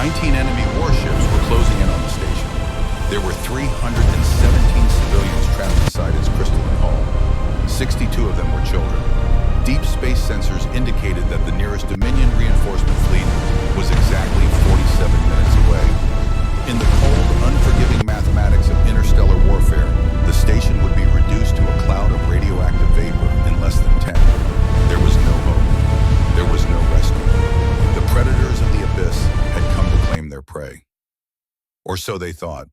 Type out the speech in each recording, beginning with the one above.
19 enemy warships were closing in on the station. There were 317 civilians trapped inside its crystalline hull. 62 of them were children. Deep space sensors indicated that the nearest Dominion reinforcement fleet was exactly 47 minutes away. In the cold, unforgiving mathematics of interstellar warfare, the station would be reduced to a cloud of radioactive vapor in less than 10. There was no hope. There was no rescue. The predators of the abyss had come to claim their prey. Or so they thought,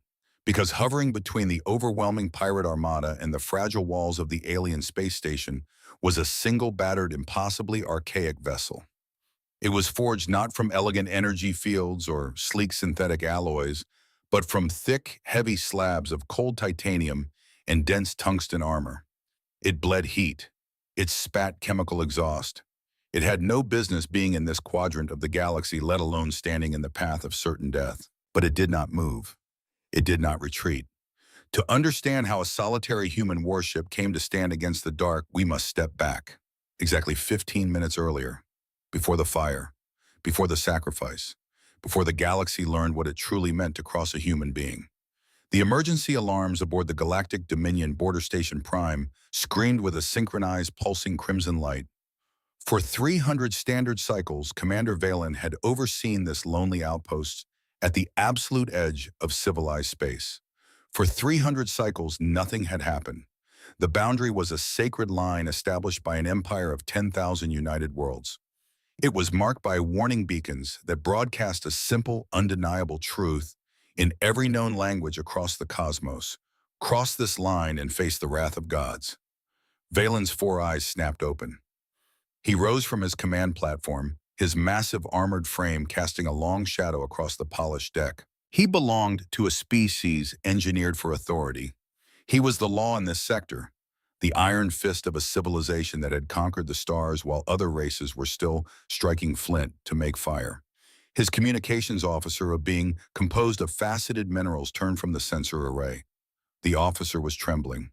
because hovering between the overwhelming pirate armada and the fragile walls of the alien space station was a single battered, impossibly archaic vessel. It was forged not from elegant energy fields or sleek synthetic alloys, but from thick, heavy slabs of cold titanium and dense tungsten armor. It bled heat. It spat chemical exhaust. It had no business being in this quadrant of the galaxy, let alone standing in the path of certain death. But it did not move. It did not retreat. To understand how a solitary human warship came to stand against the dark, we must step back. Exactly 15 minutes earlier, before the fire, before the sacrifice, before the galaxy learned what it truly meant to cross a human being. The emergency alarms aboard the Galactic Dominion Border Station Prime screamed with a synchronized pulsing crimson light. For 300 standard cycles, Commander Valen had overseen this lonely outpost at the absolute edge of civilized space. For 300 cycles, nothing had happened. The boundary was a sacred line established by an empire of 10,000 united worlds. It was marked by warning beacons that broadcast a simple, undeniable truth in every known language across the cosmos. Cross this line and face the wrath of gods. Valen's 4 eyes snapped open. He rose from his command platform, his massive armored frame casting a long shadow across the polished deck. He belonged to a species engineered for authority. He was the law in this sector, the iron fist of a civilization that had conquered the stars while other races were still striking flint to make fire. His communications officer, a being composed of faceted minerals, turned from the sensor array. The officer was trembling.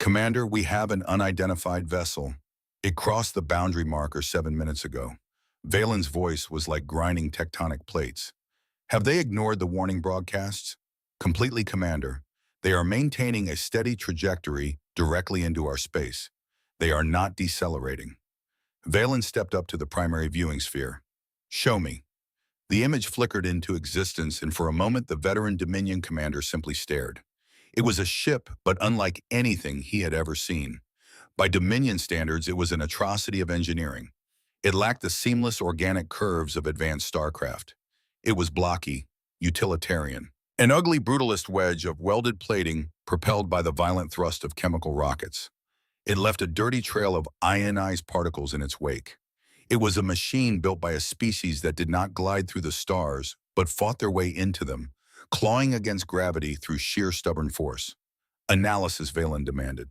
"Commander, we have an unidentified vessel. It crossed the boundary marker 7 minutes ago." Valen's voice was like grinding tectonic plates. "Have they ignored the warning broadcasts?" "Completely, Commander. They are maintaining a steady trajectory directly into our space. They are not decelerating." Valen stepped up to the primary viewing sphere. "Show me." The image flickered into existence, and for a moment the veteran Dominion commander simply stared. It was a ship, but unlike anything he had ever seen. By Dominion standards, it was an atrocity of engineering. It lacked the seamless organic curves of advanced starcraft. It was blocky, utilitarian. An ugly brutalist wedge of welded plating propelled by the violent thrust of chemical rockets. It left a dirty trail of ionized particles in its wake. It was a machine built by a species that did not glide through the stars, but fought their way into them, clawing against gravity through sheer stubborn force. Analysis, Valen demanded.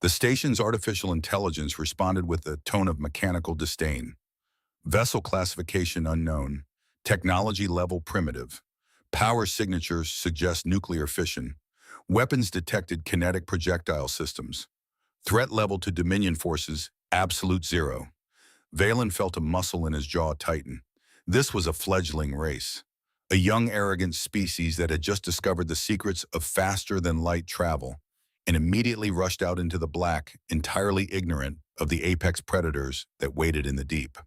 The station's artificial intelligence responded with a tone of mechanical disdain. Vessel classification unknown. Technology level primitive. Power signatures suggest nuclear fission. Weapons detected kinetic projectile systems. Threat level to Dominion forces, absolute zero. Valen felt a muscle in his jaw tighten. This was a fledgling race. A young, arrogant species that had just discovered the secrets of faster-than-light travel and immediately rushed out into the black, entirely ignorant of the apex predators that waited in the deep.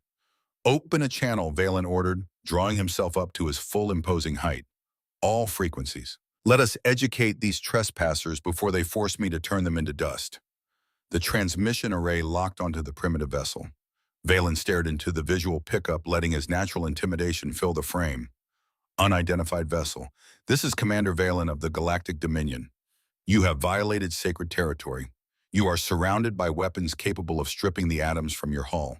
"Open a channel," Valen ordered, drawing himself up to his full imposing height. "All frequencies. Let us educate these trespassers before they force me to turn them into dust." The transmission array locked onto the primitive vessel. Valen stared into the visual pickup, letting his natural intimidation fill the frame. "Unidentified vessel. This is Commander Valen of the Galactic Dominion. You have violated sacred territory. You are surrounded by weapons capable of stripping the atoms from your hull.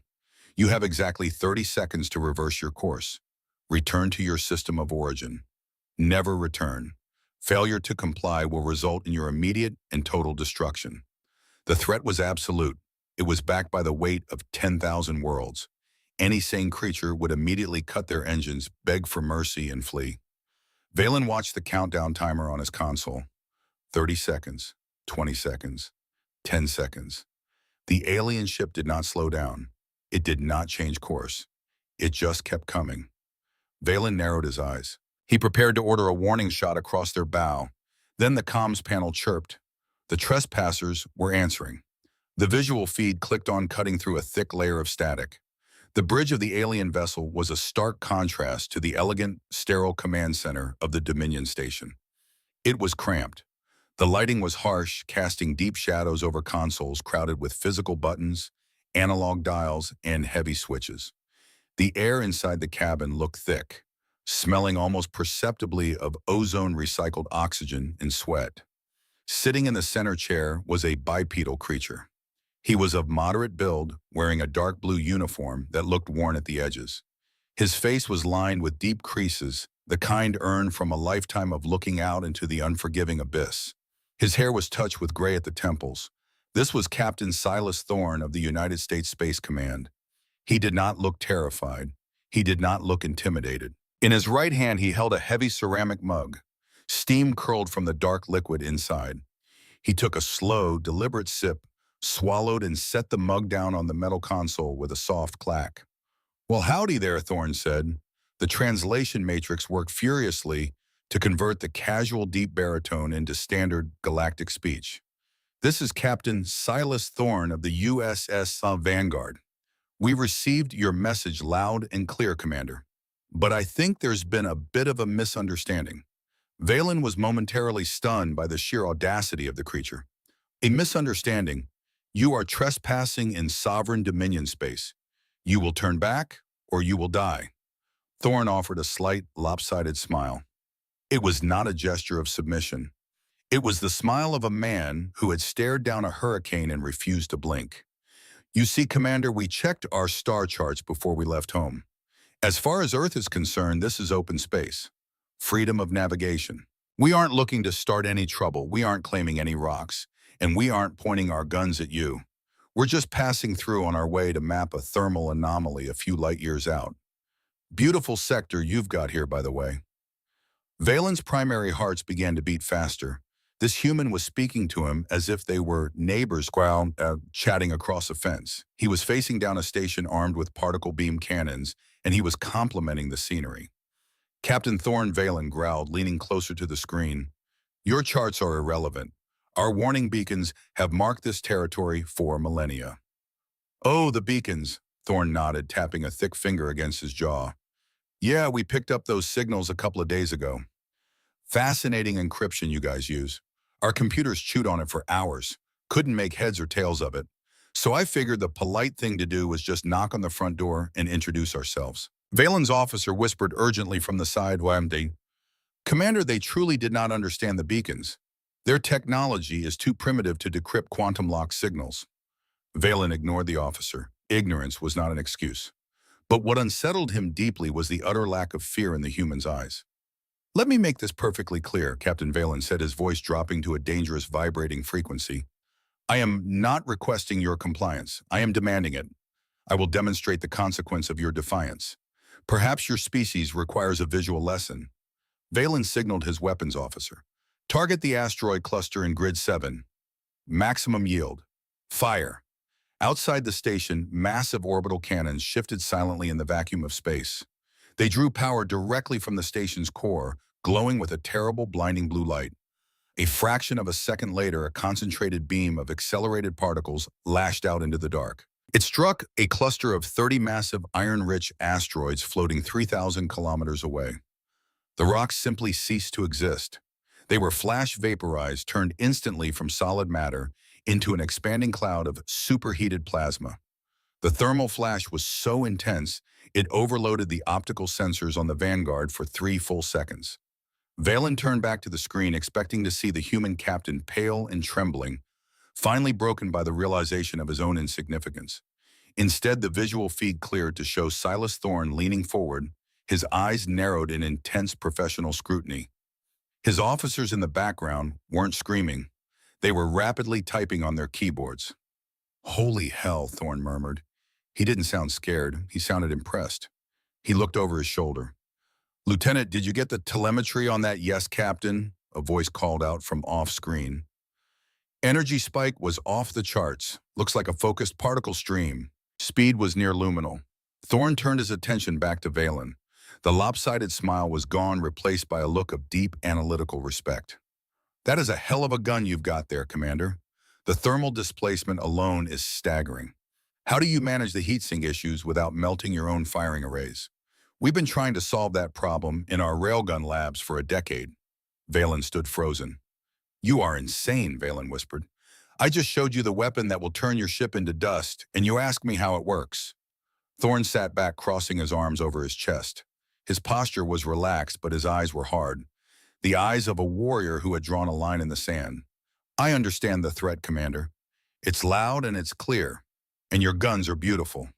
You have exactly 30 seconds to reverse your course. Return to your system of origin. Never return. Failure to comply will result in your immediate and total destruction." The threat was absolute. It was backed by the weight of 10,000 worlds. Any sane creature would immediately cut their engines, beg for mercy, and flee. Valen watched the countdown timer on his console. 30 seconds, 20 seconds, 10 seconds. The alien ship did not slow down. It did not change course. It just kept coming. Valen narrowed his eyes. He prepared to order a warning shot across their bow. Then the comms panel chirped. The trespassers were answering. The visual feed clicked on, cutting through a thick layer of static. The bridge of the alien vessel was a stark contrast to the elegant, sterile command center of the Dominion station. It was cramped. The lighting was harsh, casting deep shadows over consoles crowded with physical buttons, analog dials, and heavy switches. The air inside the cabin looked thick, smelling almost perceptibly of ozone recycled oxygen and sweat. Sitting in the center chair was a bipedal creature. He was of moderate build, wearing a dark blue uniform that looked worn at the edges. His face was lined with deep creases, the kind earned from a lifetime of looking out into the unforgiving abyss. His hair was touched with gray at the temples. This was Captain Silas Thorne of the United States Space Command. He did not look terrified. He did not look intimidated. In his right hand, he held a heavy ceramic mug. Steam curled from the dark liquid inside. He took a slow, deliberate sip, swallowed, and set the mug down on the metal console with a soft clack. "Well, howdy there," Thorne said. The translation matrix worked furiously to convert the casual deep baritone into standard galactic speech. "This is Captain Silas Thorne of the USS Vanguard. We received your message loud and clear, Commander. But I think there's been a bit of a misunderstanding." Valen was momentarily stunned by the sheer audacity of the creature. "A misunderstanding? You are trespassing in sovereign Dominion space. You will turn back, or you will die." Thorne offered a slight, lopsided smile. It was not a gesture of submission. It was the smile of a man who had stared down a hurricane and refused to blink. "You see, Commander, we checked our star charts before we left home. As far as Earth is concerned, this is open space. Freedom of navigation. We aren't looking to start any trouble. We aren't claiming any rocks. And we aren't pointing our guns at you. We're just passing through on our way to map a thermal anomaly a few light years out. Beautiful sector you've got here, by the way." Valen's primary hearts began to beat faster. This human was speaking to him as if they were neighbors chatting across a fence. He was facing down a station armed with particle beam cannons, and he was complimenting the scenery. Captain Thorne, Valen growled, leaning closer to the screen. "Your charts are irrelevant. Our warning beacons have marked this territory for millennia." "Oh, the beacons," Thorne nodded, tapping a thick finger against his jaw. "Yeah, we picked up those signals a couple of days ago. Fascinating encryption you guys use. Our computers chewed on it for hours. Couldn't make heads or tails of it. So I figured the polite thing to do was just knock on the front door and introduce ourselves." Valen's officer whispered urgently from the side, "Commander, they truly did not understand the beacons. Their technology is too primitive to decrypt quantum-locked signals." Valen ignored the officer. Ignorance was not an excuse. But what unsettled him deeply was the utter lack of fear in the human's eyes. "Let me make this perfectly clear," Captain Valen said, his voice dropping to a dangerous vibrating frequency. "I am not requesting your compliance. I am demanding it. I will demonstrate the consequence of your defiance. Perhaps your species requires a visual lesson." Valen signaled his weapons officer. "Target the asteroid cluster in Grid 7. Maximum yield. Fire." Outside the station, massive orbital cannons shifted silently in the vacuum of space. They drew power directly from the station's core, glowing with a terrible, blinding blue light. A fraction of a second later, a concentrated beam of accelerated particles lashed out into the dark. It struck a cluster of 30 massive iron-rich asteroids floating 3,000 kilometers away. The rocks simply ceased to exist. They were flash vaporized, turned instantly from solid matter into an expanding cloud of superheated plasma. The thermal flash was so intense, it overloaded the optical sensors on the Vanguard for 3 full seconds. Valen turned back to the screen, expecting to see the human captain pale and trembling, finally broken by the realization of his own insignificance. Instead, the visual feed cleared to show Silas Thorne leaning forward, his eyes narrowed in intense professional scrutiny. His officers in the background weren't screaming. They were rapidly typing on their keyboards. "Holy hell," Thorne murmured. He didn't sound scared. He sounded impressed. He looked over his shoulder. "Lieutenant, did you get the telemetry on that?" "Yes, Captain," a voice called out from off-screen. "Energy spike was off the charts. Looks like a focused particle stream. Speed was near luminal." Thorne turned his attention back to Valen. The lopsided smile was gone, replaced by a look of deep analytical respect. That is a hell of a gun you've got there, Commander. The thermal displacement alone is staggering. How do you manage the heatsink issues without melting your own firing arrays? We've been trying to solve that problem in our railgun labs for a decade. Valen stood frozen. You are insane, Valen whispered. I just showed you the weapon that will turn your ship into dust, and you ask me how it works. Thorne sat back, crossing his arms over his chest. His posture was relaxed, but his eyes were hard. The eyes of a warrior who had drawn a line in the sand. I understand the threat, Commander. It's loud and it's clear, and your guns are beautiful.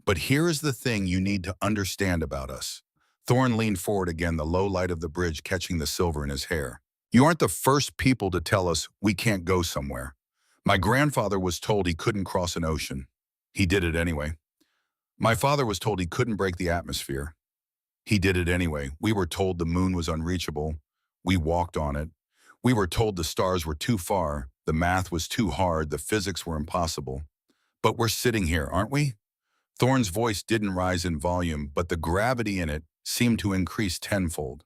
But here is the thing you need to understand about us. Thorne leaned forward again, the low light of the bridge catching the silver in his hair. You aren't the first people to tell us we can't go somewhere. My grandfather was told he couldn't cross an ocean. He did it anyway. My father was told he couldn't break the atmosphere. He did it anyway. We were told the moon was unreachable. We walked on it. We were told the stars were too far, the math was too hard, the physics were impossible. But we're sitting here, aren't we? Thorne's voice didn't rise in volume, but the gravity in it seemed to increase tenfold.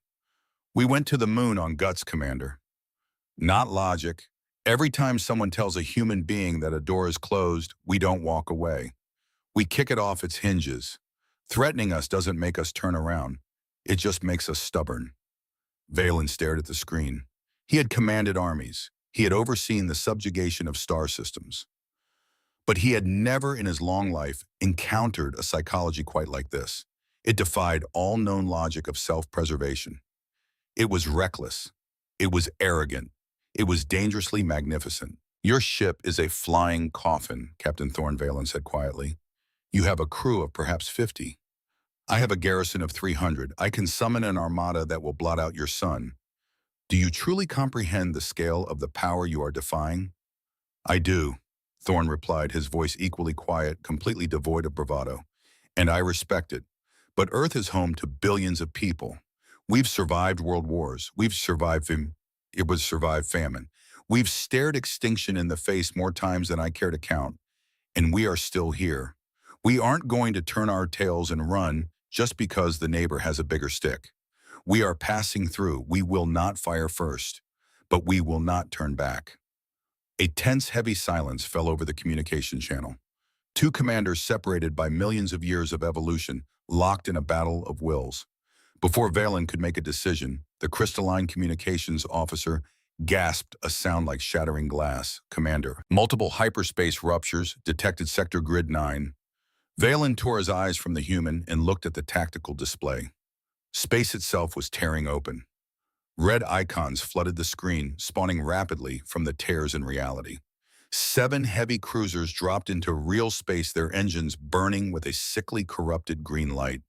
We went to the moon on guts, Commander. Not logic. Every time someone tells a human being that a door is closed, we don't walk away. We kick it off its hinges. Threatening us doesn't make us turn around. It just makes us stubborn. Valen stared at the screen. He had commanded armies. He had overseen the subjugation of star systems. But he had never in his long life encountered a psychology quite like this. It defied all known logic of self-preservation. It was reckless. It was arrogant. It was dangerously magnificent. Your ship is a flying coffin, Captain Thorne Valen said quietly. You have a crew of perhaps 50. I have a garrison of 300. I can summon an armada that will blot out your sun. Do you truly comprehend the scale of the power you are defying? I do, Thorne replied, his voice equally quiet, completely devoid of bravado. And I respect it. But Earth is home to billions of people. We've survived world wars. We've survived famine. We've stared extinction in the face more times than I care to count. And we are still here. We aren't going to turn our tails and run just because the neighbor has a bigger stick. We are passing through. We will not fire first, but we will not turn back. A tense, heavy silence fell over the communication channel. Two commanders separated by millions of years of evolution, locked in a battle of wills. Before Valen could make a decision, the crystalline communications officer gasped a sound like shattering glass. Commander, multiple hyperspace ruptures detected Sector Grid 9. Valen tore his eyes from the human and looked at the tactical display. Space itself was tearing open. Red icons flooded the screen, spawning rapidly from the tears in reality. 7 heavy cruisers dropped into real space, their engines burning with a sickly corrupted green light.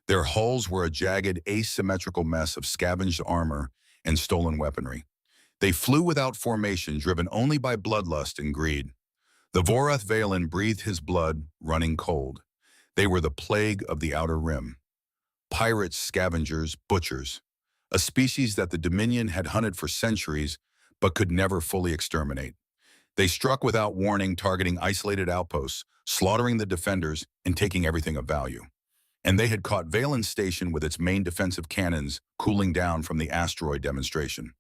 Their hulls were a jagged, asymmetrical mess of scavenged armor and stolen weaponry. They flew without formation, driven only by bloodlust and greed. The Vorath Valen breathed his blood, running cold. They were the plague of the Outer Rim. Pirates, scavengers, butchers. A species that the Dominion had hunted for centuries, but could never fully exterminate. They struck without warning, targeting isolated outposts, slaughtering the defenders, and taking everything of value. And they had caught Valen's station with its main defensive cannons cooling down from the asteroid demonstration.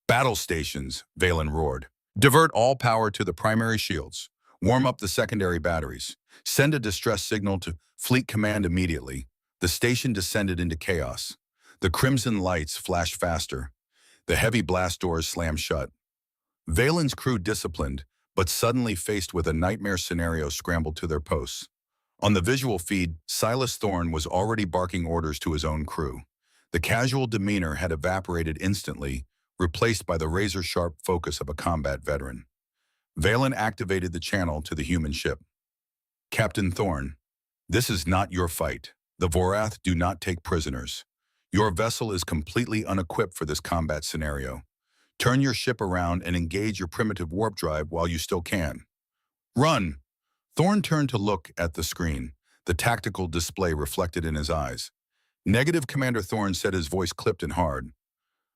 Battle stations, Valen roared. Divert all power to the primary shields. Warm up the secondary batteries. Send a distress signal to Fleet Command immediately. The station descended into chaos. The crimson lights flashed faster. The heavy blast doors slammed shut. Valen's crew, disciplined, but suddenly faced with a nightmare scenario, scrambled to their posts. On the visual feed, Silas Thorne was already barking orders to his own crew. The casual demeanor had evaporated instantly, replaced by the razor-sharp focus of a combat veteran. Valen activated the channel to the human ship. Captain Thorne, this is not your fight. The Vorath do not take prisoners. Your vessel is completely unequipped for this combat scenario. Turn your ship around and engage your primitive warp drive while you still can. Run! Thorne turned to look at the screen, the tactical display reflected in his eyes. Negative, Commander Thorne said, his voice clipped and hard.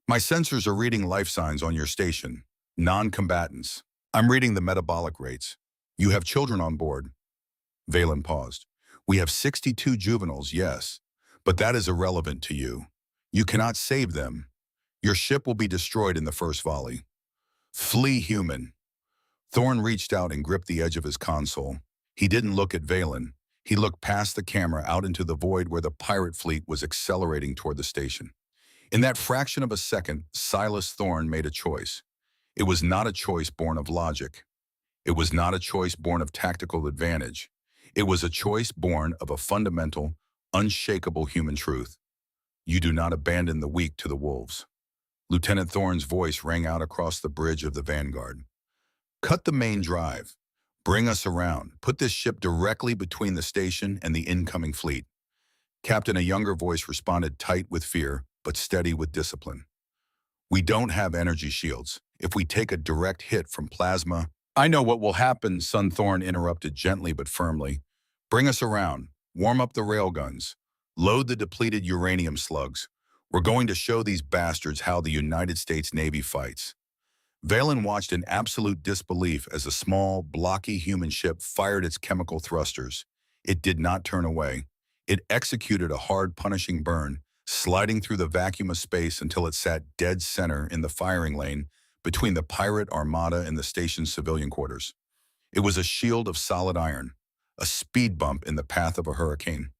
My sensors are reading life signs on your station. Non-combatants. I'm reading the metabolic rates. You have children on board. Valen paused. We have 62 juveniles, yes, But that is irrelevant to you. You cannot save them. Your ship will be destroyed in the first volley. Flee, human. Thorne reached out and gripped the edge of his console. He didn't look at Valen. He looked past the camera out into the void where the pirate fleet was accelerating toward the station. In that fraction of a second, Silas Thorne made a choice. It was not a choice born of logic. It was not a choice born of tactical advantage. It was a choice born of a fundamental, unshakable human truth. You do not abandon the weak to the wolves. Lieutenant Thorne's voice rang out across the bridge of the Vanguard. Cut the main drive. Bring us around. Put this ship directly between the station and the incoming fleet. Captain, a younger voice responded, tight with fear, but steady with discipline. We don't have energy shields. If we take a direct hit from plasma... I know what will happen, son, Thorne interrupted gently but firmly. Bring us around. Warm up the railguns. Load the depleted uranium slugs. We're going to show these bastards how the United States Navy fights. Valen watched in absolute disbelief as a small, blocky human ship fired its chemical thrusters. It did not turn away. It executed a hard, punishing burn, sliding through the vacuum of space until it sat dead center in the firing lane between the pirate armada and the station's civilian quarters. It was a shield of solid iron, a speed bump in the path of a hurricane.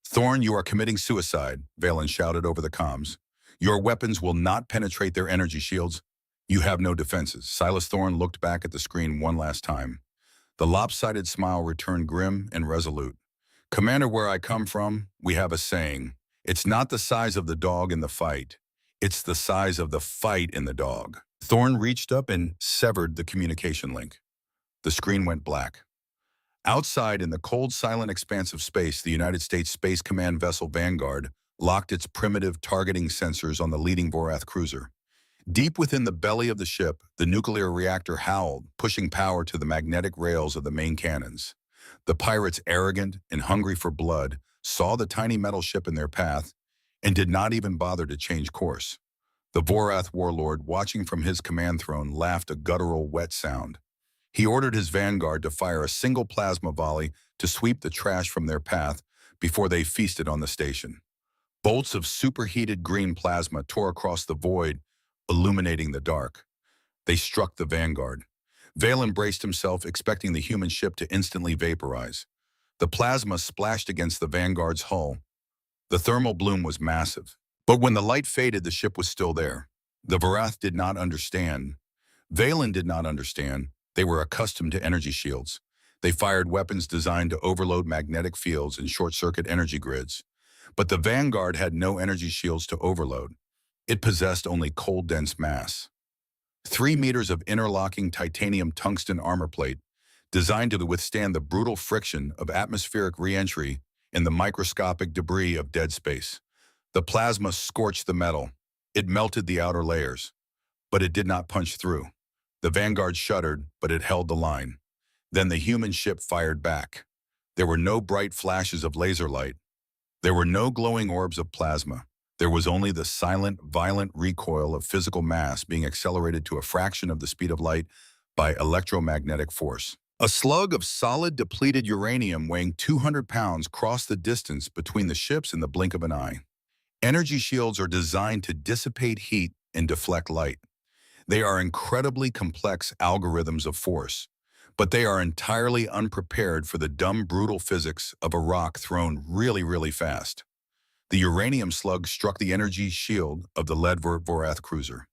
Thorne, you are committing suicide, Valen shouted over the comms. Your weapons will not penetrate their energy shields. You have no defenses. Silas Thorne looked back at the screen one last time. The lopsided smile returned grim and resolute. Commander, where I come from, we have a saying. It's not the size of the dog in the fight. It's the size of the fight in the dog. Thorne reached up and severed the communication link. The screen went black. Outside, in the cold, silent expanse of space, the United States Space Command vessel Vanguard locked its primitive targeting sensors on the leading Vorath cruiser. Deep within the belly of the ship, the nuclear reactor howled, pushing power to the magnetic rails of the main cannons. The pirates, arrogant and hungry for blood, saw the tiny metal ship in their path and did not even bother to change course. The Vorath warlord, watching from his command throne, laughed a guttural, wet sound. He ordered his Vanguard to fire a single plasma volley to sweep the trash from their path before they feasted on the station. Bolts of superheated green plasma tore across the void, illuminating the dark. They struck the Vanguard. Valen braced himself, expecting the human ship to instantly vaporize. The plasma splashed against the Vanguard's hull. The thermal bloom was massive. But when the light faded, the ship was still there. The Vorath did not understand. Valen did not understand. They were accustomed to energy shields. They fired weapons designed to overload magnetic fields and short-circuit energy grids. But the Vanguard had no energy shields to overload. It possessed only cold, dense mass. 3 meters of interlocking titanium tungsten armor plate, designed to withstand the brutal friction of atmospheric re-entry and the microscopic debris of dead space. The plasma scorched the metal. It melted the outer layers, but it did not punch through. The Vanguard shuddered, but it held the line. Then the human ship fired back. There were no bright flashes of laser light. There were no glowing orbs of plasma. There was only the silent, violent recoil of physical mass being accelerated to a fraction of the speed of light by electromagnetic force. A slug of solid, depleted uranium weighing 200 pounds crossed the distance between the ships in the blink of an eye. Energy shields are designed to dissipate heat and deflect light. They are incredibly complex algorithms of force, but they are entirely unprepared for the dumb, brutal physics of a rock thrown really, really fast. The uranium slug struck the energy shield of the lead Vorath cruiser.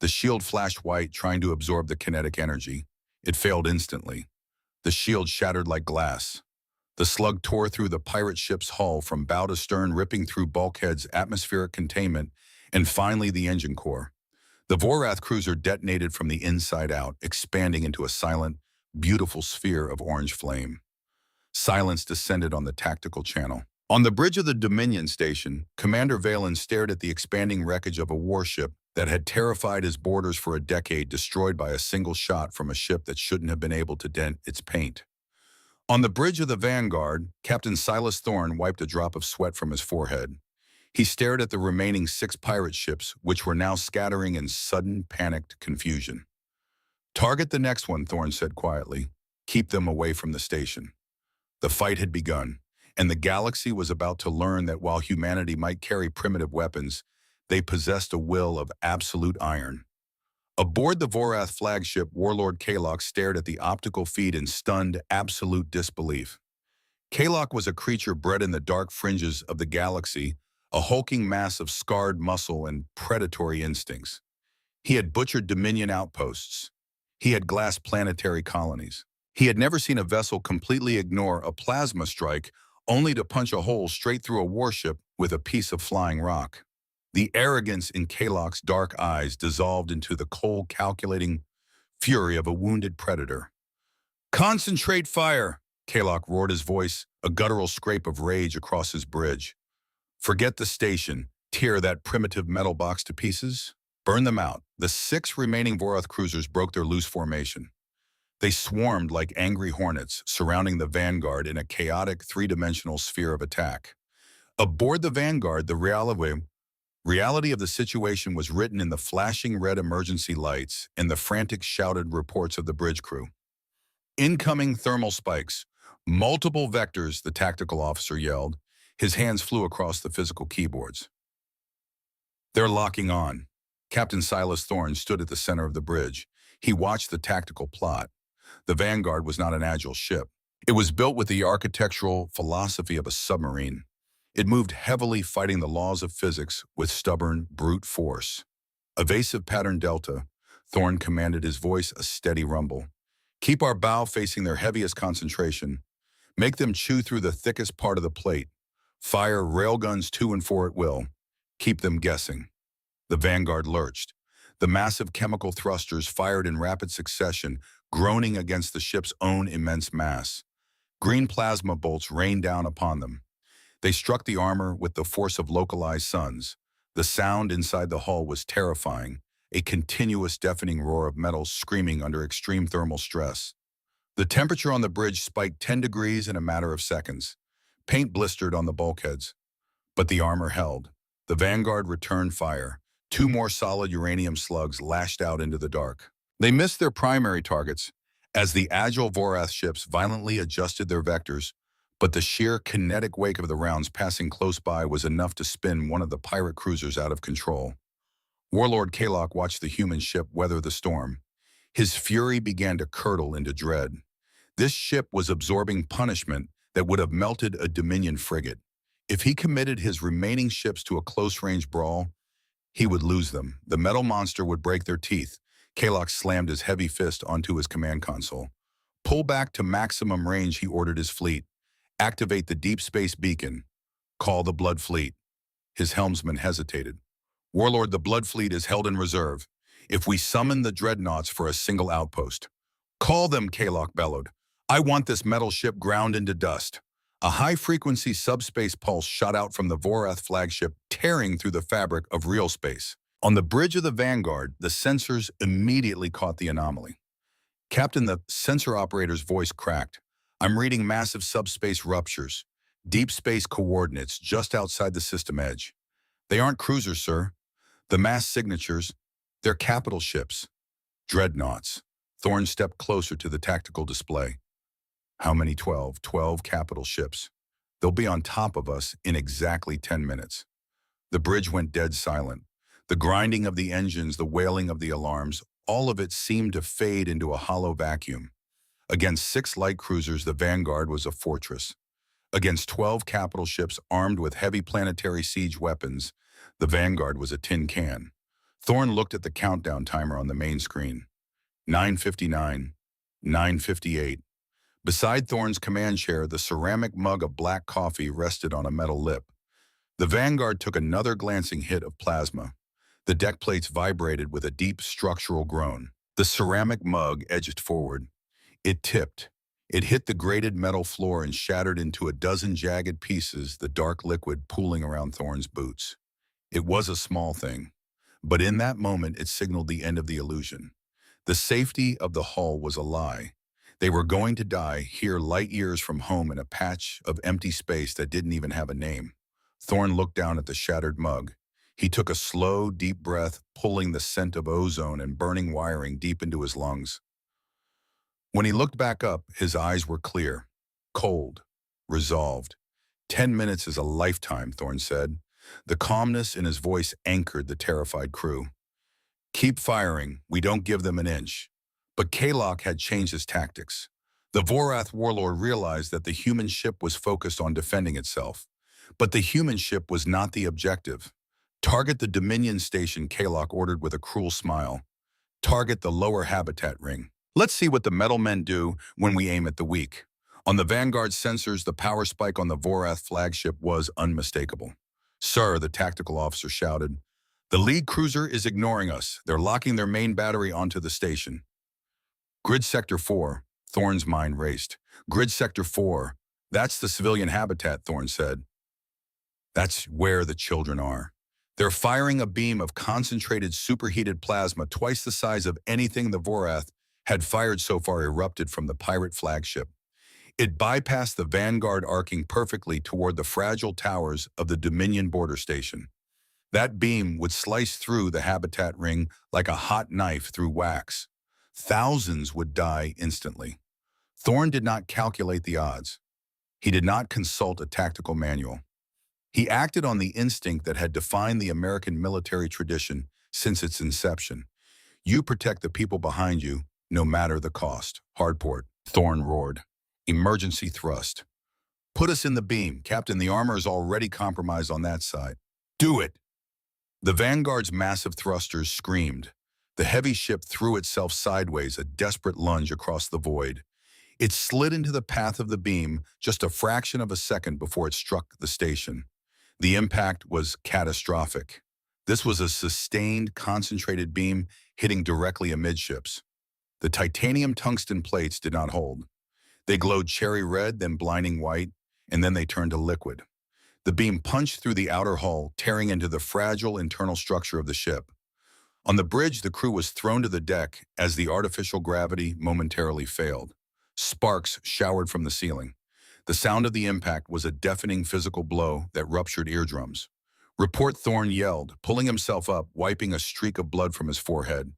The shield flashed white, trying to absorb the kinetic energy. It failed instantly. The shield shattered like glass. The slug tore through the pirate ship's hull from bow to stern, ripping through bulkheads, atmospheric containment, and finally the engine core. The Vorath cruiser detonated from the inside out, expanding into a silent, beautiful sphere of orange flame. Silence descended on the tactical channel. On the bridge of the Dominion station, Commander Valen stared at the expanding wreckage of a warship that had terrified his boarders for a decade, destroyed by a single shot from a ship that shouldn't have been able to dent its paint. On the bridge of the Vanguard, Captain Silas Thorne wiped a drop of sweat from his forehead. He stared at the remaining 6 pirate ships, which were now scattering in sudden, panicked confusion. Target the next one, Thorne said quietly. Keep them away from the station. The fight had begun, and the galaxy was about to learn that while humanity might carry primitive weapons, they possessed a will of absolute iron. Aboard the Vorath flagship, Warlord Kalok stared at the optical feed in stunned, absolute disbelief. Kalok was a creature bred in the dark fringes of the galaxy, a hulking mass of scarred muscle and predatory instincts. He had butchered Dominion outposts. He had glassed planetary colonies. He had never seen a vessel completely ignore a plasma strike only to punch a hole straight through a warship with a piece of flying rock. The arrogance in Kalok's dark eyes dissolved into the cold, calculating fury of a wounded predator. "Concentrate fire!" Kalok roared, his voice a guttural scrape of rage across his bridge. "Forget the station. Tear that primitive metal box to pieces. Burn them out." The 6 remaining Vorath cruisers broke their loose formation. They swarmed like angry hornets, surrounding the Vanguard in a chaotic three-dimensional sphere of attack. Aboard the Vanguard, the reality of the situation was written in the flashing red emergency lights and the frantic shouted reports of the bridge crew. "Incoming thermal spikes. Multiple vectors," the tactical officer yelled. His hands flew across the physical keyboards. "They're locking on." Captain Silas Thorne stood at the center of the bridge. He watched the tactical plot. The Vanguard was not an agile ship. It was built with the architectural philosophy of a submarine. It moved heavily, fighting the laws of physics with stubborn, brute force. "Evasive pattern Delta," Thorne commanded, his voice a steady rumble. "Keep our bow facing their heaviest concentration. Make them chew through the thickest part of the plate. Fire railguns 2 and 4 at will. Keep them guessing." The Vanguard lurched. The massive chemical thrusters fired in rapid succession, groaning against the ship's own immense mass. Green plasma bolts rained down upon them. They struck the armor with the force of localized suns. The sound inside the hull was terrifying, a continuous deafening roar of metal screaming under extreme thermal stress. The temperature on the bridge spiked 10 degrees in a matter of seconds. Paint blistered on the bulkheads. But the armor held. The Vanguard returned fire. 2 more solid uranium slugs lashed out into the dark. They missed their primary targets as the agile Vorath ships violently adjusted their vectors, but the sheer kinetic wake of the rounds passing close by was enough to spin one of the pirate cruisers out of control. Warlord Kalok watched the human ship weather the storm. His fury began to curdle into dread. This ship was absorbing punishment that would have melted a Dominion frigate. If he committed his remaining ships to a close-range brawl, he would lose them. The metal monster would break their teeth. Kalok slammed his heavy fist onto his command console. "Pull back to maximum range," he ordered his fleet. "Activate the deep space beacon. Call the Blood Fleet." His helmsman hesitated. "Warlord, the Blood Fleet is held in reserve. If we summon the dreadnoughts for a single outpost." "Call them," Kalok bellowed. "I want this metal ship ground into dust." A high-frequency subspace pulse shot out from the Vorath flagship, tearing through the fabric of real space. On the bridge of the Vanguard, the sensors immediately caught the anomaly. "Captain," the sensor operator's voice cracked. "I'm reading massive subspace ruptures. Deep space coordinates just outside the system edge. They aren't cruisers, sir. The mass signatures, they're capital ships. Dreadnoughts." Thorne stepped closer to the tactical display. "How many? 12. 12 capital ships. They'll be on top of us in exactly 10 minutes. The bridge went dead silent. The grinding of the engines, the wailing of the alarms, all of it seemed to fade into a hollow vacuum. Against 6 light cruisers, the Vanguard was a fortress. Against 12 capital ships armed with heavy planetary siege weapons, the Vanguard was a tin can. Thorne looked at the countdown timer on the main screen. 9:59, 9:58. Beside Thorne's command chair, the ceramic mug of black coffee rested on a metal lip. The Vanguard took another glancing hit of plasma. The deck plates vibrated with a deep structural groan. The ceramic mug edged forward. It tipped. It hit the grated metal floor and shattered into a dozen jagged pieces, the dark liquid pooling around Thorne's boots. It was a small thing, but in that moment it signaled the end of the illusion. The safety of the hull was a lie. They were going to die here light years from home in a patch of empty space that didn't even have a name. Thorne looked down at the shattered mug. He took a slow, deep breath, pulling the scent of ozone and burning wiring deep into his lungs. When he looked back up, his eyes were clear, cold, resolved. 10 minutes is a lifetime, Thorne said. The calmness in his voice anchored the terrified crew. Keep firing, we don't give them an inch. But Kalok had changed his tactics. The Vorath warlord realized that the human ship was focused on defending itself. But the human ship was not the objective. Target the Dominion station, Kalok ordered with a cruel smile. Target the lower habitat ring. Let's see what the metal men do when we aim at the weak. On the Vanguard sensors, the power spike on the Vorath flagship was unmistakable. Sir, the tactical officer shouted, the lead cruiser is ignoring us. They're locking their main battery onto the station. Grid Sector 4, Thorne's mind raced. Grid Sector 4, that's the civilian habitat, Thorne said. That's where the children are. They're firing a beam of concentrated superheated plasma twice the size of anything the Vorath had fired so far erupted from the pirate flagship. It bypassed the Vanguard arcing perfectly toward the fragile towers of the Dominion border station. That beam would slice through the habitat ring like a hot knife through wax. Thousands would die instantly. Thorne did not calculate the odds. He did not consult a tactical manual. He acted on the instinct that had defined the American military tradition since its inception. You protect the people behind you, no matter the cost. Hardport, Thorne roared. Emergency thrust. Put us in the beam, Captain. The armor is already compromised on that side. Do it! The Vanguard's massive thrusters screamed. The heavy ship threw itself sideways, a desperate lunge across the void. It slid into the path of the beam just a fraction of a second before it struck the station. The impact was catastrophic. This was a sustained, concentrated beam hitting directly amidships. The titanium tungsten plates did not hold. They glowed cherry red, then blinding white, and then they turned to liquid. The beam punched through the outer hull, tearing into the fragile internal structure of the ship. On the bridge, the crew was thrown to the deck as the artificial gravity momentarily failed. Sparks showered from the ceiling. The sound of the impact was a deafening physical blow that ruptured eardrums. Report, Thorne yelled, pulling himself up, wiping a streak of blood from his forehead.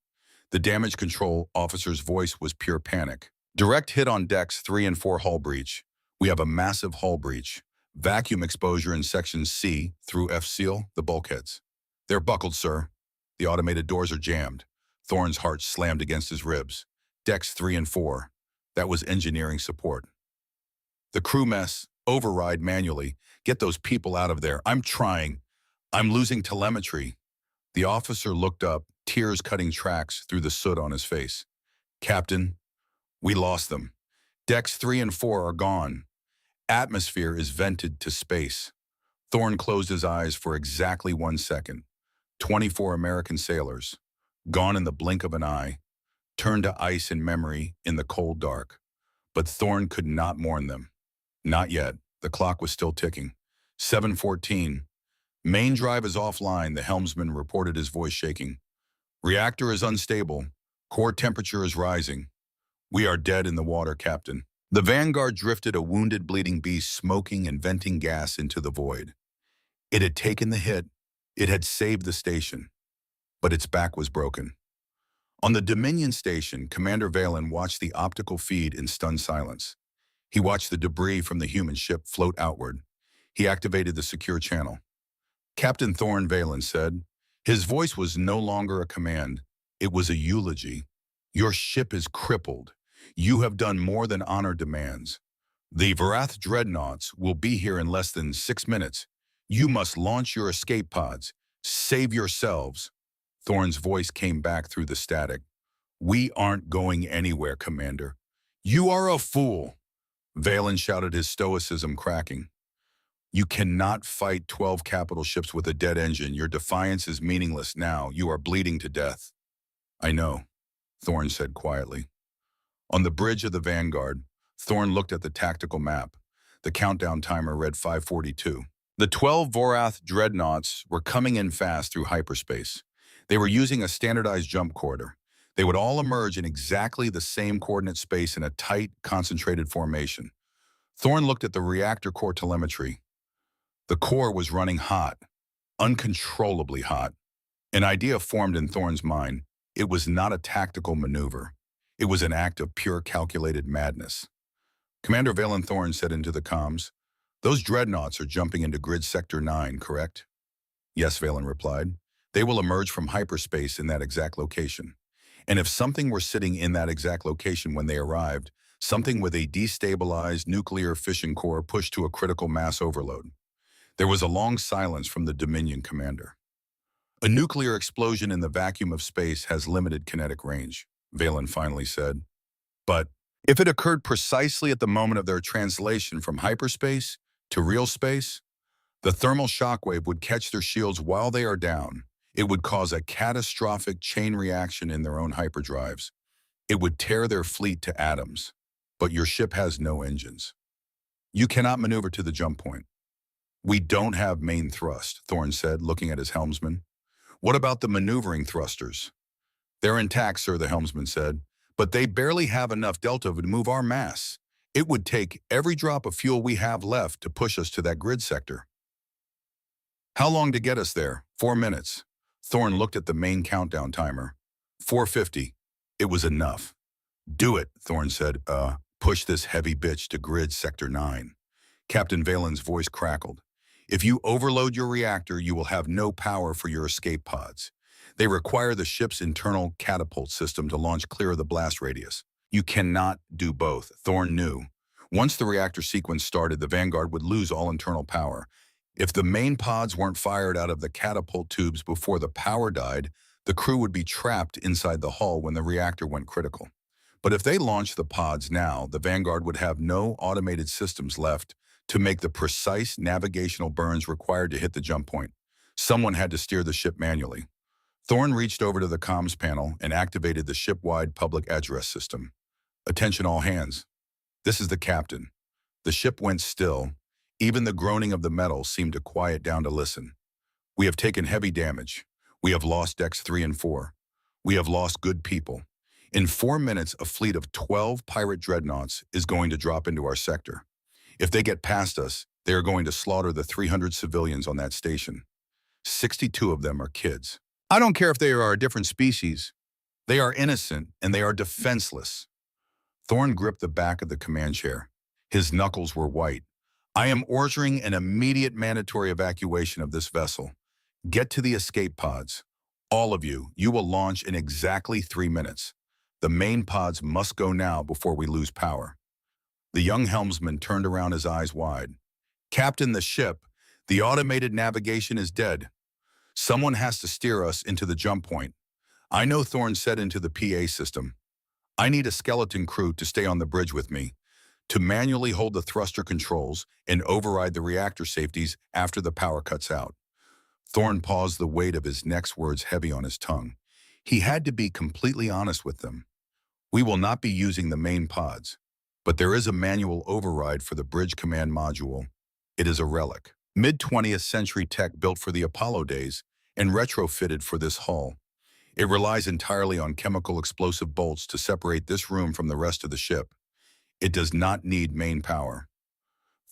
The damage control officer's voice was pure panic. Direct hit on decks 3 and 4 hull breach. We have a massive hull breach. Vacuum exposure in sections C through F seal, the bulkheads. They're buckled, sir. The automated doors are jammed. Thorne's heart slammed against his ribs. Decks 3 and 4. That was engineering support. The crew mess, override manually. Get those people out of there. I'm trying. I'm losing telemetry. The officer looked up, tears cutting tracks through the soot on his face. Captain, we lost them. Decks 3 and 4 are gone. Atmosphere is vented to space. Thorne closed his eyes for exactly 1 second. 24 American sailors, gone in the blink of an eye, turned to ice in memory in the cold dark. But Thorne could not mourn them. Not yet. The clock was still ticking. 7:14. Main drive is offline, the helmsman reported, his voice shaking. Reactor is unstable. Core temperature is rising. We are dead in the water, Captain. The Vanguard drifted, a wounded, bleeding beast, smoking and venting gas into the void. It had taken the hit. It had saved the station. But its back was broken. On the Dominion station, Commander Valen watched the optical feed in stunned silence. He watched the debris from the human ship float outward. He activated the secure channel. Captain Thorne, Valen said. His voice was no longer a command. It was a eulogy. Your ship is crippled. You have done more than honor demands. The Vorath dreadnoughts will be here in less than 6 minutes. You must launch your escape pods. Save yourselves. Thorne's voice came back through the static. We aren't going anywhere, Commander. You are a fool. Valen shouted, his stoicism cracking. You cannot fight 12 capital ships with a dead engine. Your defiance is meaningless now. You are bleeding to death. I know, Thorne said quietly. On the bridge of the Vanguard, Thorne looked at the tactical map. The countdown timer read 5:42. The 12 Vorath dreadnoughts were coming in fast through hyperspace. They were using a standardized jump corridor. They would all emerge in exactly the same coordinate space in a tight, concentrated formation. Thorne looked at the reactor core telemetry. The core was running hot, uncontrollably hot. An idea formed in Thorne's mind. It was not a tactical maneuver. It was an act of pure calculated madness. Commander Valen, Thorne said into the comms, Those dreadnoughts are jumping into grid sector 9, correct? Yes, Valen replied. They will emerge from hyperspace in that exact location. And if something were sitting in that exact location when they arrived, something with a destabilized nuclear fission core pushed to a critical mass overload. There was a long silence from the Dominion commander. A nuclear explosion in the vacuum of space has limited kinetic range, Valen finally said. But if it occurred precisely at the moment of their translation from hyperspace to real space, the thermal shockwave would catch their shields while they are down. It would cause a catastrophic chain reaction in their own hyperdrives. It would tear their fleet to atoms. But your ship has no engines. You cannot maneuver to the jump point. We don't have main thrust, Thorne said, looking at his helmsman. What about the maneuvering thrusters? They're intact, sir, the helmsman said, but they barely have enough delta to move our mass. It would take every drop of fuel we have left to push us to that grid sector. How long to get us there? 4 minutes. Thorne looked at the main countdown timer. 4:50. It was enough. Do it, Thorne said. Push this heavy bitch to grid sector 9. Captain Valen's voice crackled. If you overload your reactor, you will have no power for your escape pods. They require the ship's internal catapult system to launch clear of the blast radius. You cannot do both, Thorne knew. Once the reactor sequence started, the Vanguard would lose all internal power. If the main pods weren't fired out of the catapult tubes before the power died, the crew would be trapped inside the hull when the reactor went critical. But if they launched the pods now, the Vanguard would have no automated systems left to make the precise navigational burns required to hit the jump point. Someone had to steer the ship manually. Thorne reached over to the comms panel and activated the ship-wide public address system. Attention all hands. This is the captain. The ship went still. Even the groaning of the metal seemed to quiet down to listen. We have taken heavy damage. We have lost decks 3 and 4. We have lost good people. In 4 minutes, a fleet of 12 pirate dreadnoughts is going to drop into our sector. If they get past us, they are going to slaughter the 300 civilians on that station. 62 of them are kids. I don't care if they are a different species. They are innocent and they are defenseless. Thorne gripped the back of the command chair. His knuckles were white. I am ordering an immediate mandatory evacuation of this vessel. Get to the escape pods. All of you, you will launch in exactly 3 minutes. The main pods must go now before we lose power. The young helmsman turned around, his eyes wide. Captain, the ship, the automated navigation is dead. Someone has to steer us into the jump point. I know, Thorne said into the PA system. I need a skeleton crew to stay on the bridge with me, to manually hold the thruster controls and override the reactor safeties after the power cuts out. Thorne paused, the weight of his next words heavy on his tongue. He had to be completely honest with them. We will not be using the main pods, but there is a manual override for the bridge command module. It is a relic. Mid-20th century tech built for the Apollo days and retrofitted for this hull. It relies entirely on chemical explosive bolts to separate this room from the rest of the ship. It does not need main power.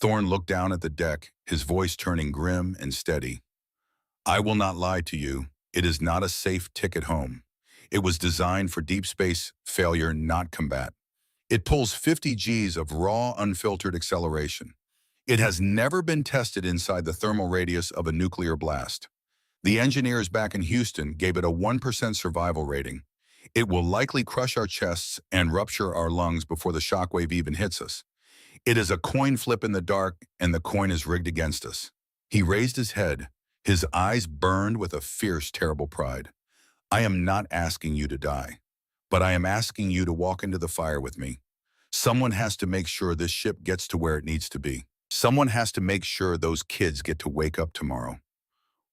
Thorne looked down at the deck, his voice turning grim and steady. I will not lie to you. It is not a safe ticket home. It was designed for deep space failure, not combat. It pulls 50 Gs of raw, unfiltered acceleration. It has never been tested inside the thermal radius of a nuclear blast. The engineers back in Houston gave it a 1% survival rating. It will likely crush our chests and rupture our lungs before the shockwave even hits us. It is a coin flip in the dark, and the coin is rigged against us. He raised his head. His eyes burned with a fierce, terrible pride. I am not asking you to die, but I am asking you to walk into the fire with me. Someone has to make sure this ship gets to where it needs to be. Someone has to make sure those kids get to wake up tomorrow.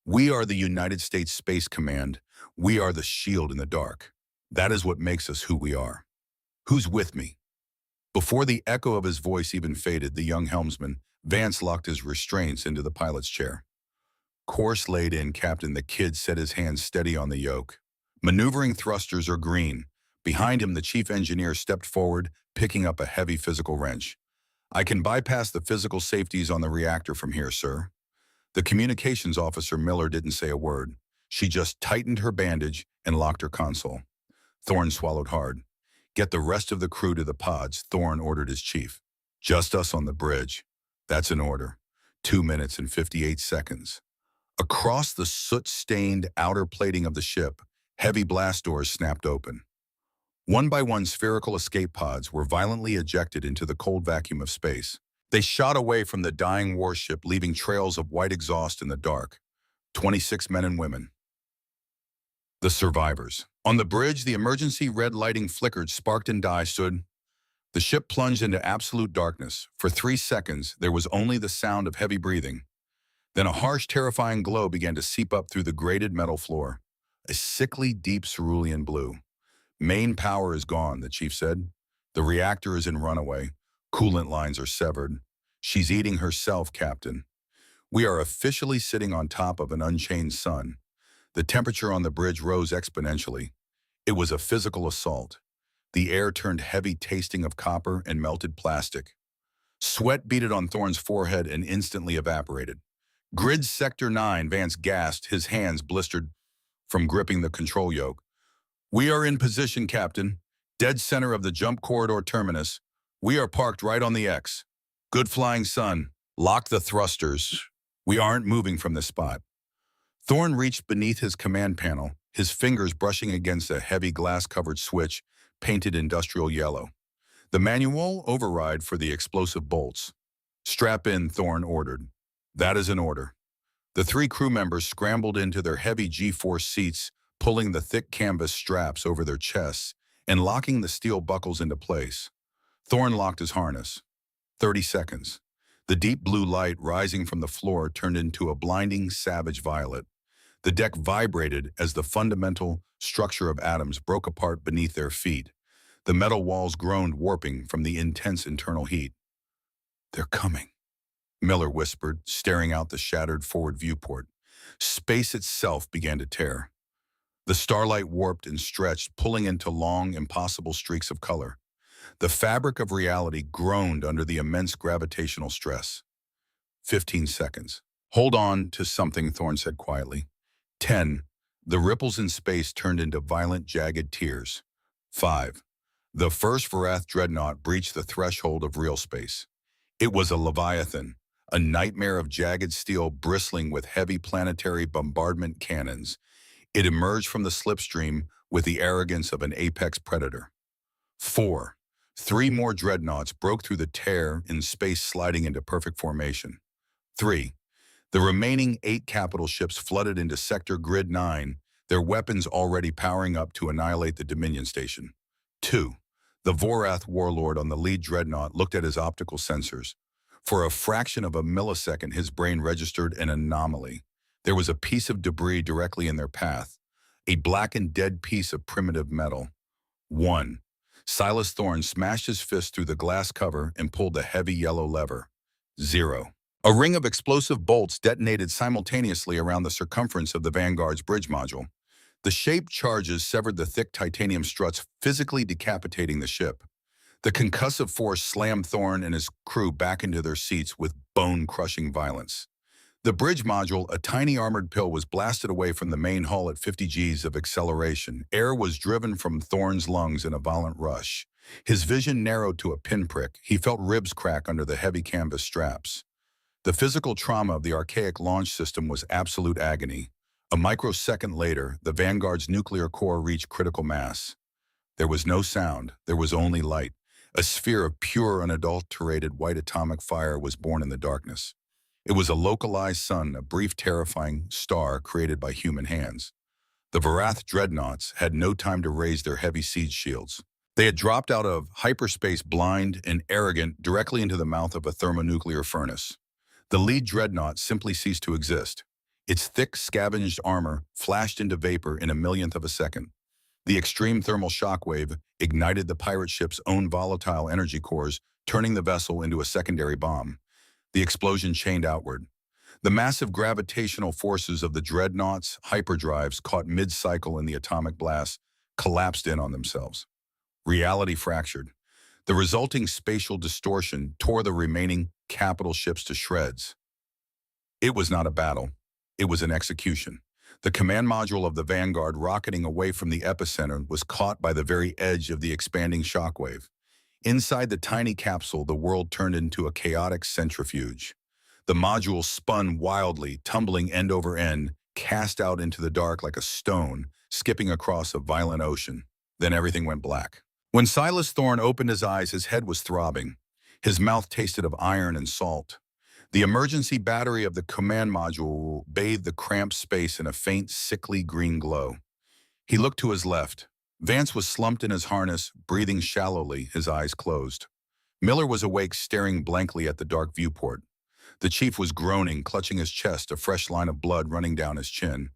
We are the United States Space Command. We are the shield in the dark. That is what makes us who we are. Who's with me? Before the echo of his voice even faded, the young helmsman, Vance, locked his restraints into the pilot's chair. Course laid in, Captain. The kid set his hands steady on the yoke. Maneuvering thrusters are green. Behind him, the chief engineer stepped forward, picking up a heavy physical wrench. I can bypass the physical safeties on the reactor from here, sir. The communications officer, Miller, didn't say a word. She just tightened her bandage and locked her console. Thorne swallowed hard. Get the rest of the crew to the pods, Thorne ordered his chief. Just us on the bridge. That's an order. 2 minutes and 58 seconds. Across the soot-stained outer plating of the ship, heavy blast doors snapped open. One by one, spherical escape pods were violently ejected into the cold vacuum of space. They shot away from the dying warship, leaving trails of white exhaust in the dark. 26 men and women. The survivors. On the bridge, the emergency red lighting flickered, sparked and stood. The ship plunged into absolute darkness. For 3 seconds, there was only the sound of heavy breathing. Then a harsh, terrifying glow began to seep up through the grated metal floor. A sickly, deep cerulean blue. Main power is gone, the chief said. The reactor is in runaway. Coolant lines are severed. She's eating herself, Captain. We are officially sitting on top of an unchained sun. The temperature on the bridge rose exponentially. It was a physical assault. The air turned heavy, tasting of copper and melted plastic. Sweat beaded on Thorne's forehead and instantly evaporated. Grid Sector 9, Vance gasped, his hands blistered from gripping the control yoke. We are in position, Captain. Dead center of the jump corridor terminus. We are parked right on the X. Good flying, son. Lock the thrusters. We aren't moving from this spot. Thorne reached beneath his command panel, his fingers brushing against a heavy glass-covered switch painted industrial yellow. The manual override for the explosive bolts. Strap in, Thorne ordered. That is an order. The 3 crew members scrambled into their heavy G-force seats, pulling the thick canvas straps over their chests and locking the steel buckles into place. Thorne locked his harness. 30 seconds. The deep blue light rising from the floor turned into a blinding, savage violet. The deck vibrated as the fundamental structure of atoms broke apart beneath their feet. The metal walls groaned, warping from the intense internal heat. They're coming, Miller whispered, staring out the shattered forward viewport. Space itself began to tear. The starlight warped and stretched, pulling into long, impossible streaks of color. The fabric of reality groaned under the immense gravitational stress. 15 seconds. Hold on to something, Thorne said quietly. 10. The ripples in space turned into violent, jagged tears. 5. The first Varath dreadnought breached the threshold of real space. It was a leviathan, a nightmare of jagged steel bristling with heavy planetary bombardment cannons. It emerged from the slipstream with the arrogance of an apex predator. 4. 3 more dreadnoughts broke through the tear in space, sliding into perfect formation. 3. The remaining 8 capital ships flooded into Sector Grid 9, their weapons already powering up to annihilate the Dominion station. 2. The Vorath warlord on the lead dreadnought looked at his optical sensors. For a fraction of a millisecond, his brain registered an anomaly. There was a piece of debris directly in their path, a blackened, dead piece of primitive metal. 1. Silas Thorne smashed his fist through the glass cover and pulled the heavy yellow lever. 0. A ring of explosive bolts detonated simultaneously around the circumference of the Vanguard's bridge module. The shaped charges severed the thick titanium struts, physically decapitating the ship. The concussive force slammed Thorne and his crew back into their seats with bone-crushing violence. The bridge module, a tiny armored pill, was blasted away from the main hull at 50 Gs of acceleration. Air was driven from Thorne's lungs in a violent rush. His vision narrowed to a pinprick. He felt ribs crack under the heavy canvas straps. The physical trauma of the archaic launch system was absolute agony. A microsecond later, the Vanguard's nuclear core reached critical mass. There was no sound. There was only light. A sphere of pure, unadulterated white atomic fire was born in the darkness. It was a localized sun, a brief, terrifying star created by human hands. The Varath dreadnoughts had no time to raise their heavy siege shields. They had dropped out of hyperspace blind and arrogant directly into the mouth of a thermonuclear furnace. The lead dreadnought simply ceased to exist. Its thick, scavenged armor flashed into vapor in a millionth of a second. The extreme thermal shockwave ignited the pirate ship's own volatile energy cores, turning the vessel into a secondary bomb. The explosion chained outward. The massive gravitational forces of the dreadnought's hyperdrives, caught mid-cycle in the atomic blast, collapsed in on themselves. Reality fractured. The resulting spatial distortion tore the remaining capital ships to shreds. It was not a battle. It was an execution. The command module of the Vanguard, rocketing away from the epicenter, was caught by the very edge of the expanding shockwave. Inside the tiny capsule, the world turned into a chaotic centrifuge. The module spun wildly, tumbling end over end, cast out into the dark like a stone, skipping across a violent ocean. Then everything went black. When Silas Thorne opened his eyes, his head was throbbing. His mouth tasted of iron and salt. The emergency battery of the command module bathed the cramped space in a faint, sickly green glow. He looked to his left. Vance was slumped in his harness, breathing shallowly, his eyes closed. Miller was awake, staring blankly at the dark viewport. The chief was groaning, clutching his chest, a fresh line of blood running down his chin.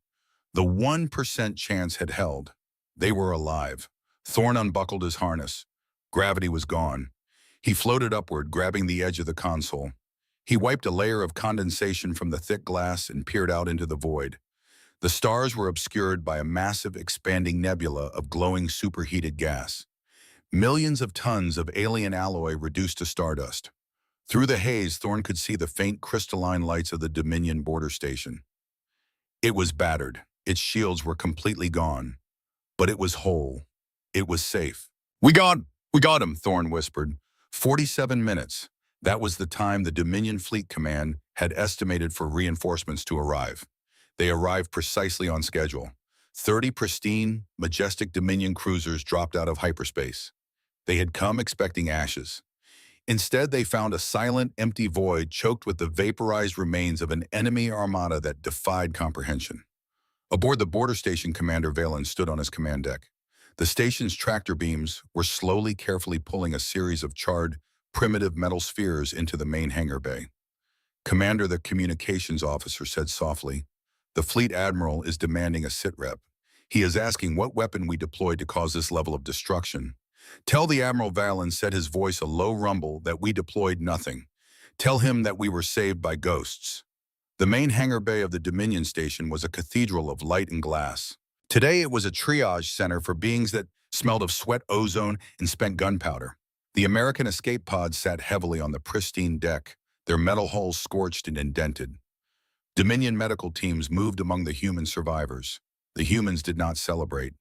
The 1% chance had held. They were alive. Thorne unbuckled his harness. Gravity was gone. He floated upward, grabbing the edge of the console. He wiped a layer of condensation from the thick glass and peered out into the void. The stars were obscured by a massive, expanding nebula of glowing superheated gas. Millions of tons of alien alloy reduced to stardust. Through the haze, Thorne could see the faint crystalline lights of the Dominion border station. It was battered. Its shields were completely gone. But it was whole. It was safe. We got him, Thorne whispered. 47 minutes. That was the time the Dominion Fleet Command had estimated for reinforcements to arrive. They arrived precisely on schedule. 30 pristine, majestic Dominion cruisers dropped out of hyperspace. They had come expecting ashes. Instead, they found a silent, empty void choked with the vaporized remains of an enemy armada that defied comprehension. Aboard the border station, Commander Valen stood on his command deck. The station's tractor beams were slowly, carefully pulling a series of charred, primitive metal spheres into the main hangar bay. Commander, the communications officer said softly, "The fleet admiral is demanding a sitrep. He is asking what weapon we deployed to cause this level of destruction. Tell the Admiral," Valen said, his voice a low rumble, "that we deployed nothing. Tell him that we were saved by ghosts." The main hangar bay of the Dominion station was a cathedral of light and glass. Today it was a triage center for beings that smelled of sweat, ozone, and spent gunpowder. The American escape pods sat heavily on the pristine deck, their metal hulls scorched and indented. Dominion medical teams moved among the human survivors. The humans did not celebrate.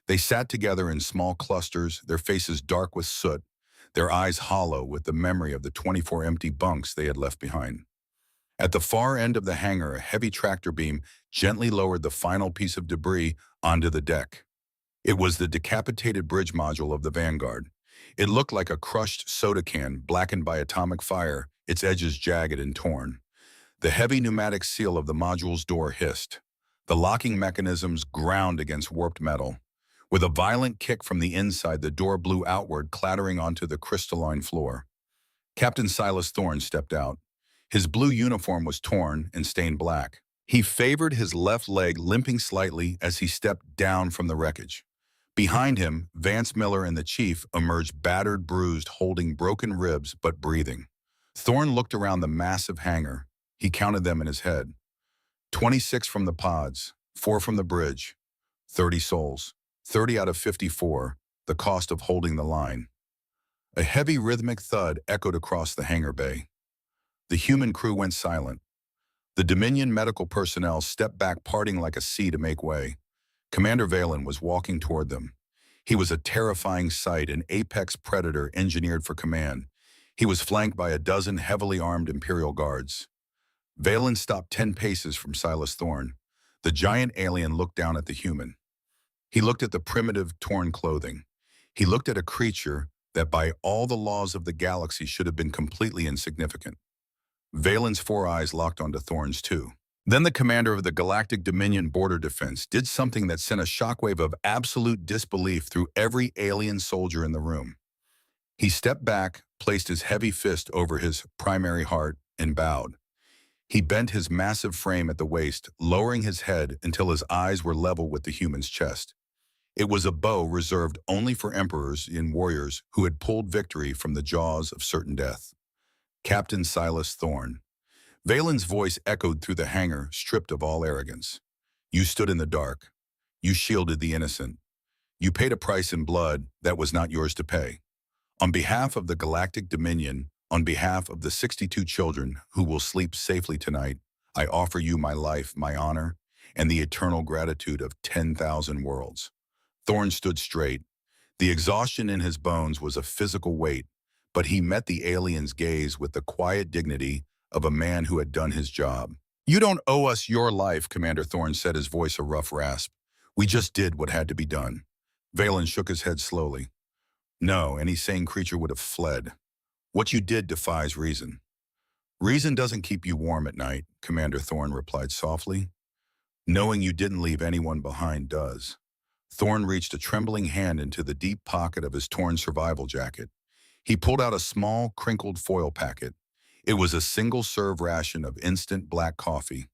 They sat together in small clusters, their faces dark with soot, their eyes hollow with the memory of the 24 empty bunks they had left behind. At the far end of the hangar, a heavy tractor beam gently lowered the final piece of debris onto the deck. It was the decapitated bridge module of the Vanguard. It looked like a crushed soda can, blackened by atomic fire, its edges jagged and torn. The heavy pneumatic seal of the module's door hissed. The locking mechanisms ground against warped metal. With a violent kick from the inside, the door blew outward, clattering onto the crystalline floor. Captain Silas Thorne stepped out. His blue uniform was torn and stained black. He favored his left leg, limping slightly as he stepped down from the wreckage. Behind him, Vance Miller and the chief emerged battered, bruised, holding broken ribs but breathing. Thorne looked around the massive hangar. He counted them in his head. 26 from the pods, 4 from the bridge, 30 souls. 30 out of 54, the cost of holding the line. A heavy rhythmic thud echoed across the hangar bay. The human crew went silent. The Dominion medical personnel stepped back, parting like a sea to make way. Commander Valen was walking toward them. He was a terrifying sight, an apex predator engineered for command. He was flanked by a dozen heavily armed Imperial guards. Valen stopped 10 paces from Silas Thorne. The giant alien looked down at the human. He looked at the primitive, torn clothing. He looked at a creature that by all the laws of the galaxy should have been completely insignificant. Valen's 4 eyes locked onto Thorne's too. Then the commander of the Galactic Dominion Border Defense did something that sent a shockwave of absolute disbelief through every alien soldier in the room. He stepped back, placed his heavy fist over his primary heart, and bowed. He bent his massive frame at the waist, lowering his head until his eyes were level with the human's chest. It was a bow reserved only for emperors and warriors who had pulled victory from the jaws of certain death. Captain Silas Thorne. Valen's voice echoed through the hangar, stripped of all arrogance. You stood in the dark. You shielded the innocent. You paid a price in blood that was not yours to pay. On behalf of the Galactic Dominion, on behalf of the 62 children who will sleep safely tonight, I offer you my life, my honor, and the eternal gratitude of 10,000 worlds. Thorne stood straight. The exhaustion in his bones was a physical weight, but he met the alien's gaze with the quiet dignity of a man who had done his job. "You don't owe us your life," Commander Thorne said, his voice a rough rasp. "We just did what had to be done." Valen shook his head slowly. "No, any sane creature would have fled. What you did defies reason." "Reason doesn't keep you warm at night," Commander Thorne replied softly. "Knowing you didn't leave anyone behind does." Thorne reached a trembling hand into the deep pocket of his torn survival jacket. He pulled out a small, crinkled foil packet. It was a single-serve ration of instant black coffee.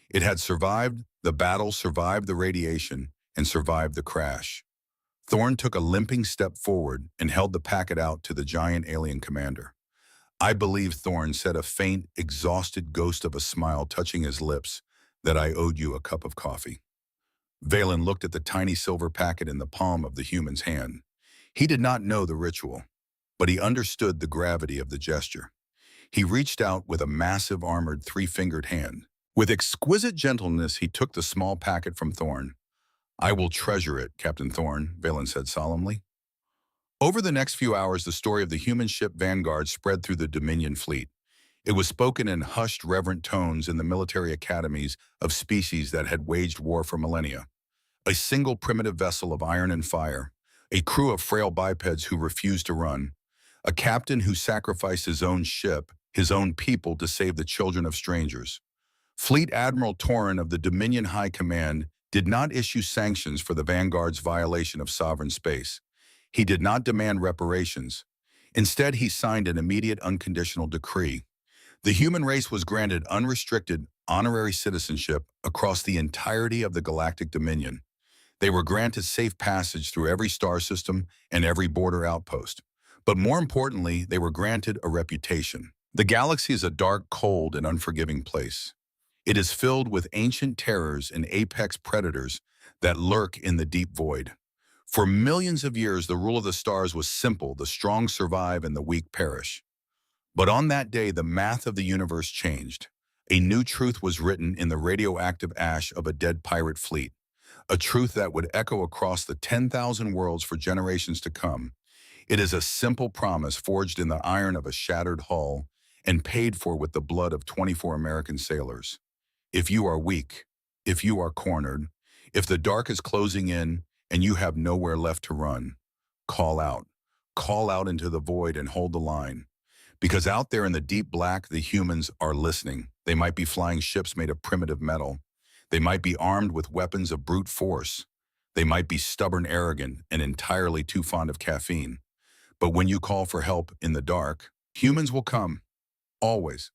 It had survived the battle, survived the radiation, and survived the crash. Thorne took a limping step forward and held the packet out to the giant alien commander. "I believe," Thorne said, a faint, exhausted ghost of a smile touching his lips, "that I owed you a cup of coffee." Valen looked at the tiny silver packet in the palm of the human's hand. He did not know the ritual, but he understood the gravity of the gesture. He reached out with a massive armored three-fingered hand. With exquisite gentleness, he took the small packet from Thorne. "I will treasure it, Captain Thorne," Valen said solemnly. Over the next few hours, the story of the human ship Vanguard spread through the Dominion fleet. It was spoken in hushed, reverent tones in the military academies of species that had waged war for millennia. A single primitive vessel of iron and fire, a crew of frail bipeds who refused to run, a captain who sacrificed his own ship, his own people to save the children of strangers. Fleet Admiral Torren of the Dominion High Command did not issue sanctions for the Vanguard's violation of sovereign space. He did not demand reparations. Instead, he signed an immediate unconditional decree. The human race was granted unrestricted, honorary citizenship across the entirety of the Galactic Dominion. They were granted safe passage through every star system and every border outpost. But more importantly, they were granted a reputation. The galaxy is a dark, cold, and unforgiving place. It is filled with ancient terrors and apex predators that lurk in the deep void. For millions of years, the rule of the stars was simple: the strong survive and the weak perish. But on that day, the math of the universe changed. A new truth was written in the radioactive ash of a dead pirate fleet, a truth that would echo across the 10,000 worlds for generations to come. It is a simple promise forged in the iron of a shattered hull and paid for with the blood of 24 American sailors. If you are weak, if you are cornered, if the dark is closing in and you have nowhere left to run, call out. Call out into the void and hold the line. Because out there in the deep black, the humans are listening. They might be flying ships made of primitive metal. They might be armed with weapons of brute force. They might be stubborn, arrogant, and entirely too fond of caffeine. But when you call for help in the dark, humans will come. Always.